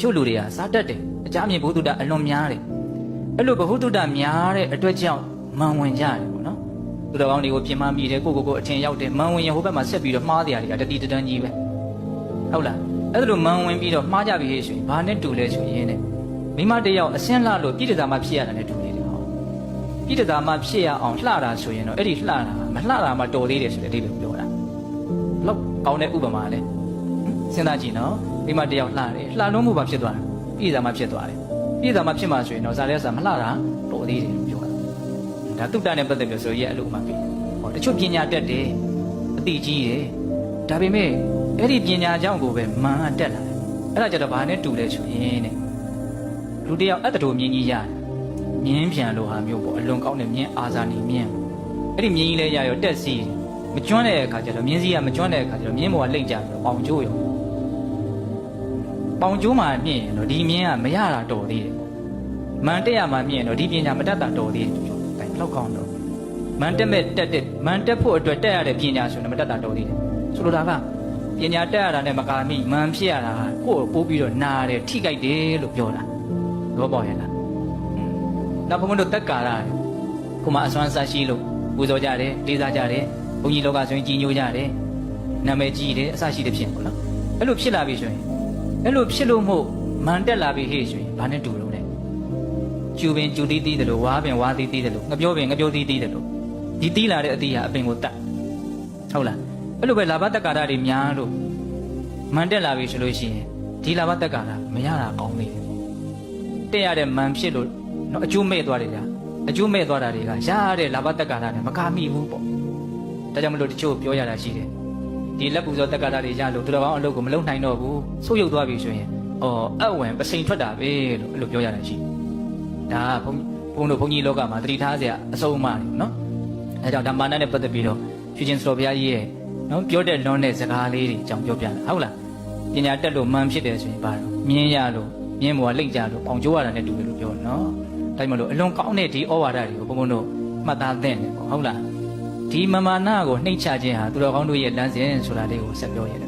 ချို့လူတွေကစားတတ်တယ်အကြမ်းမြင်ဘုဒ္ဓအလွန်များတယ်အဲ့လိုဘုဒ္ဓများတဲ့အတွက်ကြောင့်မန်ဝင်ကြတယ်ပေါ့နော်သူတော်ကောင်းတွေကိုပြင်မမိတယ်ကိုအထင်ရောက်တယ်မန်ဝင်ရင်ဟိုဘက်မှာဆက်ပြီးတော့မှားတရားတွေကတတိတန်းကြီးပဲဟုတ်လားအဲ့လိုမန်ဝင်ပြီးတော့မှားကြပြီဟဲ့ဆိုရင်ဘာနဲ့တူလဲဆိုရင်တဲ့မိမတယောက်အစင်းလှလို့ပြည့်တသာမှဖြစ်ရတာနဲ့တူနေတယ်ဟောပြည့်တသာမှဖြစ်ရအောင်လှတာဆိုရင်တော့အဲ့ဒီလှတာမလှတာမှတော်သေးတယ်ဆိုတဲ့အဓိပ္ပာယ်ပြောတာလောက်ကောင်းတဲ့ဥပမာလဲစဉ်းစားကြည့်နော်မိမတယောက်လှတယ်လှလုံးမှုပါဖြစ်သွားတာပြည့်တသာမှဖြစ်သွားတယ်ပြည့်တသာမှဖြစ်မှဆိုရင်တော့ဇာတဲ့ဆာမလှတာတော်သေးတယ်ပြောတာဒါတုတ္တနဲ့ပတ်သက်ပြီးဆိုရဲအဲ့လိုဥပမာပေးဟောတချို့ပညာတတ်တယ်အသိကြီးတယ်ဒါပေမဲ့အဲ့ဒီပညာကြောင့်ကိုပဲမန်တက်လာတယ်အဲ့ဒါကြတော့ဘာနဲ့တူလဲဆိုရင်တဲ့လူတယောက်အတ္တတော်မြင်ကြီးရတယ်မြင်းပြန်လို့ဟာမျိုးပေါ့အလွန်ကောင်းတဲ့မြင်းအာဇာနည်မြင်းအဲ့ဒီမြင်းကြီးလည်းရရောတက်စီမကျွမ်းတဲ့အခါကျတော့မြင်းစီကမကျွမ်းတဲ့အခါကျတော့မြင်းဘောကလိမ့်ကြပြီးတော့ပေါင်ကျိုးရောပေါင်ကျိုးမှမြင်ရင်တော့ဒီမြင်းကမရတာတော်သေးတယ်မန်တက်ရမှမြင်ရင်တော့ဒီပညာမတတ်တာတော်သေးတယ်ပြောတယ်လောက်ကောင်းတော့မန်တက်မဲ့တက်တဲ့မန်တက်ဖို့အတွက်တက်ရတဲ့ပညာဆိုရင်မတတ်တာတော်သေးတယ်ဆိုလိုတာကပညာတက်ရတာနဲ့မကာမိမန်ဖြစ်ရတာကိုယ်ပိုးပြီးတော့နားတယ်ထိကြိုက်တယ်လို့ပြောတာတော့ပေါ့ရဲ့လားနောက်ဘုံတို့တက်ကာရကိုမအစွမ်းစားရှိလို့ပူဇော်ကြတယ်လေးစားကြတယ်ဘုန်းကြီးလောကဆိုရင်ကြီးညိုကြတယ်နာမည်ကြီးတယ်အစရှိတဲ့ဖြစ်ပေါ့နော်အဲ့လိုဖြစ်လာပြီဆိုရင်အဲ့လိုဖြစ်လို့မို့မန်တက်လာပြီဟေ့ဆိုရင်ဘာနဲ့တူလို့လဲကျူပင်ကျူတီးတီးတယ်လို့ဝါပင်ဝါတီးတီးတယ်လို့ငပြောပင်ငပြောတီးတီးတယ်လို့ဒီတီးလာတဲ့အတီးဟာအပင်ကိုတတ်ဟုတ်လားအဲ့လိုပဲလာဘတက်ကာရတွေများလို့မန်တက်လာပြီဆိုလို့ရှိရင်ဒီလာဘတက်ကာရမရတာကောင်းသေးတယ်တက်ရတဲ့မန်ဖြစ်လို့နော်အကျိုးမဲ့သွားတယ်ကြာအကျိုးမဲ့သွားတာတွေကရတဲ့လာဘတက်ကာရနဲ့မကာမိဘူးပေါ့ဒါကြောင့်မလို့တချို့ပြောရတာရှိတယ်ဒီလက်ပူဇော်တက်ကာရတွေရလို့သူတော်ကောင်းအလုပ်ကိုမလုပ်နိုင်တော့ဘူးဆုတ်ယုတ်သွားပြီဆိုရင်အဝင်ပစိန်ထွက်တာပဲလို့အဲ့လိုပြောရတာရှိဒါဘုန်းတို့ဘုန်းကြီးလောကမှာတတိထားစရာအစုံအမတွေနော်အဲကြောင့်ဓမ္မနနဲ့ပတ်သက်ပြီးတော့ဖြူချင်းစတော်ဘုရားကြီးရဲ့နော်ပြောတဲ့လွန်တဲ့စကားလေးတွေအကြောင်းပြောပြတယ်ဟုတ်လားပညာတက်လို့မှန်ဖြစ်တယ်ဆိုရင်ပါတော့မြင်းရလို့မြင်းဘောကလိမ့်ကြလို့ပေါင်ကျိုးရတာနဲ့တူတယ်လို့ပြောတယ်နော်ဒါမှမဟုတ်အလွန်ကောင်းတဲ့ဒီဩဝါဒတွေကိုဘုန်းတို့မှတ်သားသင့်တယ်ပေါ့ဟုတ်လားဒီမမာနကိုနှိမ့်ချခြင်းဟာသူတော်ကောင်းတို့ရဲ့လမ်းစဉ်ဆိုတာလေးကိုဆက်ပြောရတယ်